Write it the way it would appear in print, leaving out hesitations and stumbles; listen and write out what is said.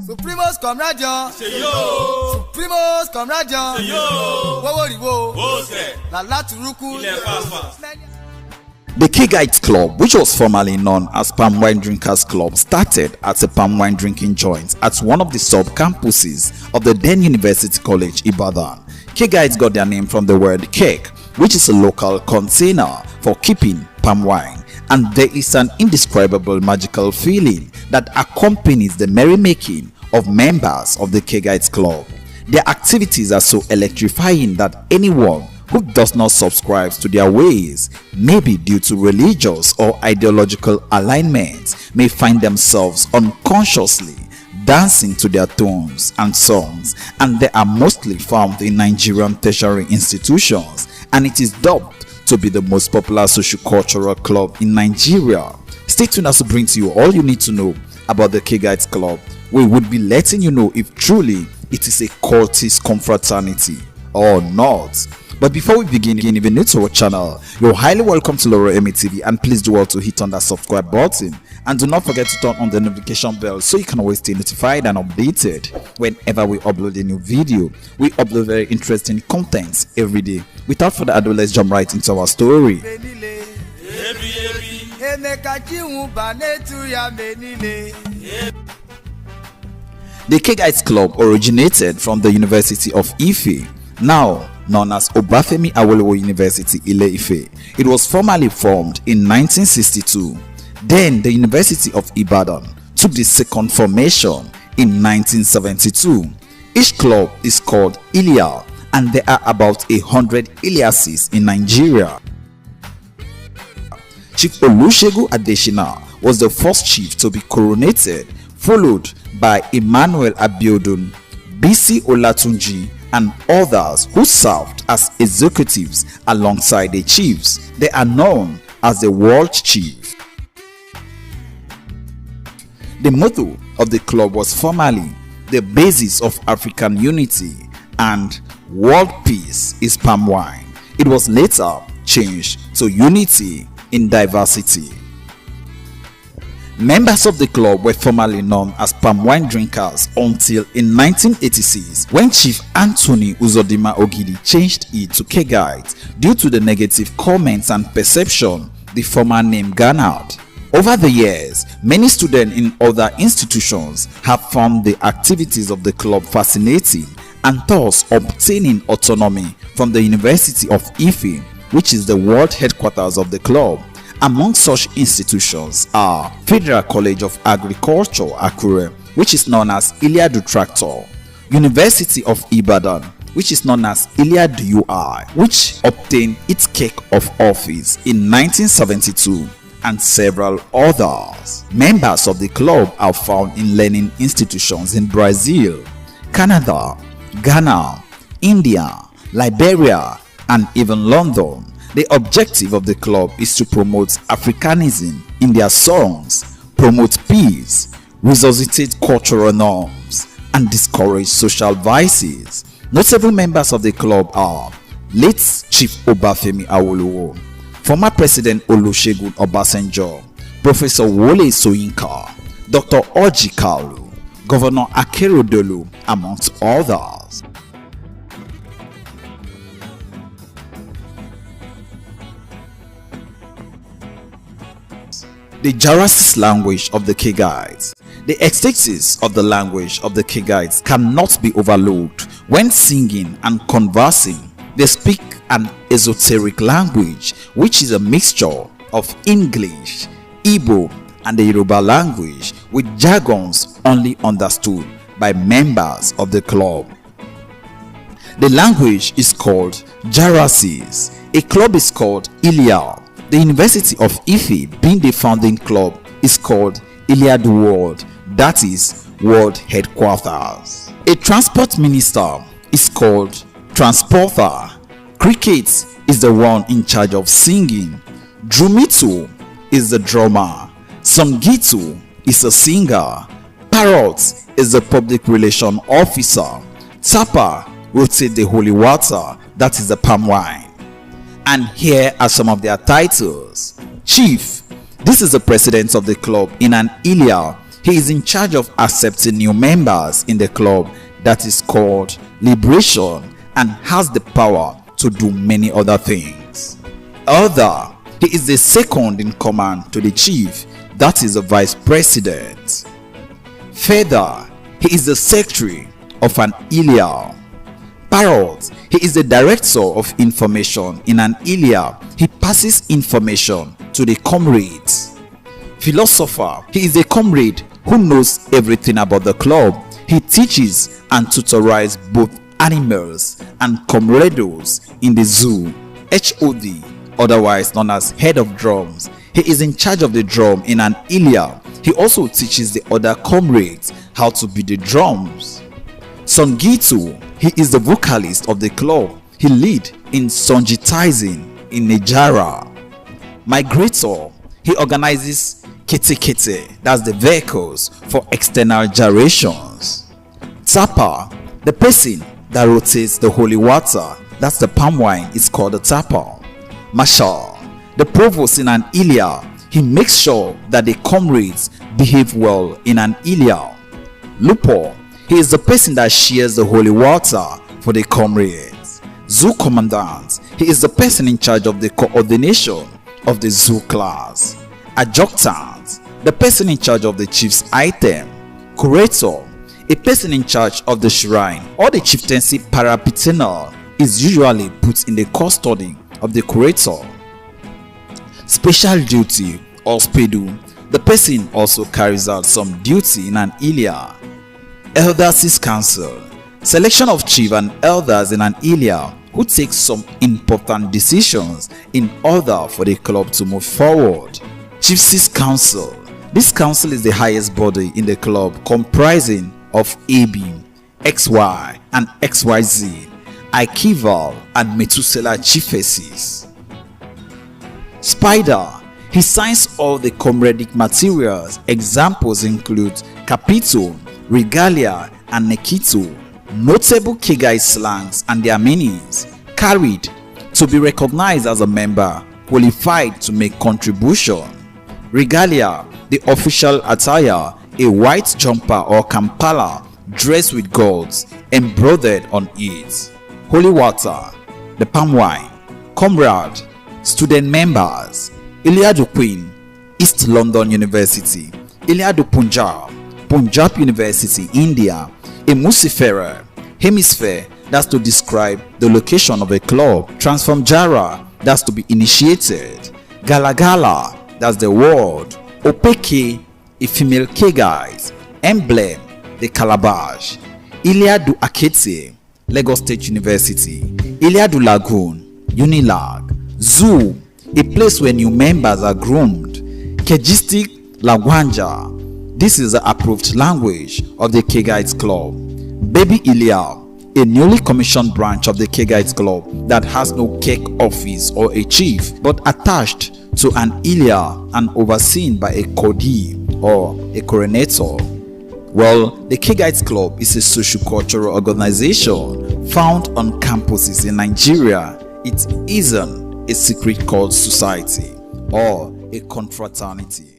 Supremos Comradian, Supremos Comradian, Waworiwo, Lala Turuku. The Kegites Club, which was formerly known as Palm Wine Drinkers Club, started as a palm wine drinking joint at one of the sub-campuses of the then University College Ibadan. Kegites got their name from the word keg, which is a local container for keeping palm wine, and there is an indescribable magical feeling that accompanies the merrymaking of members of the Kegites Club. Their activities are so electrifying that anyone who does not subscribe to their ways, maybe due to religious or ideological alignments, may find themselves unconsciously dancing to their tunes and songs, and they are mostly found in Nigerian tertiary institutions, and it is dubbed to be the most popular socio-cultural club in Nigeria. Stay tuned as we bring to you all you need to know about the Kegites Club. We would be letting you know if truly it is a cultist confraternity or not. But before we begin, if you're new to our channel, you're highly welcome to Alora TV, and please do well to hit on that subscribe button, and do not forget to turn on the notification bell so you can always stay notified and updated whenever we upload a new video. We upload very interesting content every day. Without further ado, let's jump right into our story. The Kegites Club originated from the University of Ife, now known as Obafemi Awolowo University, Ile-Ife. It was formally formed in 1962. Then the University of Ibadan took the second formation in 1972. Each club is called Ilia, and there are about 100 Iliases in Nigeria. Chief Olusegun Adesina was the first chief to be coronated, followed by Emmanuel Abiodun, BC Olatunji, and others who served as executives alongside the chiefs. They are known as the World Chief. The motto of the club was formerly the basis of African unity and world peace is palm wine. It was later changed to unity in diversity. Members of the club were formerly known as palm wine drinkers until in 1986, when Chief Anthony Uzodimma Ogidi changed it to Kegites due to the negative comments and perception the former name garnered. Over the years, many students in other institutions have found the activities of the club fascinating, and thus obtaining autonomy from the University of Ife, which is the world headquarters of the club. Among such institutions are Federal College of Agriculture, Akure, which is known as Iliadu Tractor, University of Ibadan, which is known as Iliadu UI, which obtained its cake of office in 1972, and several others. Members of the club are found in learning institutions in Brazil, Canada, Ghana, India, Liberia, and even London. The objective of the club is to promote Africanism in their songs, promote peace, resuscitate cultural norms, and discourage social vices. Notable members of the club are late Chief Obafemi Awolowo, former President Olusegun Obasanjo, Professor Wole Soyinka, Dr. Orji Kalu, Governor Akeredolu, amongst others. The Jarasis language of the Kegites. The ecstasies of the language of the Kegites cannot be overlooked. When singing and conversing, they speak an esoteric language which is a mixture of English, Igbo, and the Yoruba language, with jargons only understood by members of the club. The language is called Jarasis. A club is called Ilia. The University of Ife, being the founding club, is called Iliadu World, that is, World Headquarters. A transport minister is called Transporter. Cricket is the one in charge of singing. Drumitu is the drummer. Samgitu is a singer. Parrot is the public relation officer. Tapa rotates the holy water, that is the palm wine. And here are some of their titles. Chief. This is the president of the club in an Eiye. He is in charge of accepting new members in the club, that is called liberation, and has the power to do many other things. Elder. He is the second in command to the chief, that is the vice president. Feather. He is the secretary of an Eiye. Parrot. He is the director of information in an Eiye. He passes information to the comrades. Philosopher. He is a comrade who knows everything about the club. He teaches and tutorizes both animals and comrados in the zoo. HOD, otherwise known as head of drums. He is in charge of the drum in an Eiye. He also teaches the other comrades how to beat the drums. Songitu. He is the vocalist of the club. He leads in songitizing in Nigeria. Migrator. He organizes kete, that's the vehicles for external gyrations. Tapper. The person that rotates the holy water, that's the palm wine, is called a tapper. Marshal. The provost in an Eiye. He makes sure that the comrades behave well in an Eiye. Lupo. He is the person that shares the holy water for the comrades. Zoo commandant. He is the person in charge of the coordination of the zoo class. Adjutant. The person in charge of the chief's item. Curator. A person in charge of the shrine or the chieftaincy parapeternal is usually put in the custody of the curator. Special duty or spedu. The person also carries out some duty in an Eiye. Elders' council. Selection of chief and elders in an Eiye who take some important decisions in order for the club to move forward. Chiefs' council. This council is the highest body in the club, comprising of AB, XY and XYZ, Aikival and Methuselah chiefesses. Spider. He signs all the comradic materials. Examples include Capito, Regalia and Nekito. Notable Kegites slangs and their meanings. Carried. To be recognized as a member, qualified to make contribution. Regalia. The official attire, a white jumper or kampala dressed with golds embroidered on it. Holy water. The palm wine. Comrade. Student members. Iliadu Queen, East London University. Iliadu Punjab, Punjab University, India. A Musifera, hemisphere, that's to describe the location of a club. Transform Jara, that's to be initiated. Galagala, that's the word. Opeke, a female Kegite. Emblem, the calabash. Iliadu Akete, Lagos State University. Iliadu Lagoon, Unilag. Zoo, a place where new members are groomed. Kegistic Lagwanja, this is the approved language of the Kegites Club. Baby Eiye, a newly commissioned branch of the Kegites Club that has no cake office or a chief, but attached to an Eiye and overseen by a Kodi or a coronator. Well, the Kegites Club is a socio-cultural organization found on campuses in Nigeria. It isn't a secret cult society or a confraternity.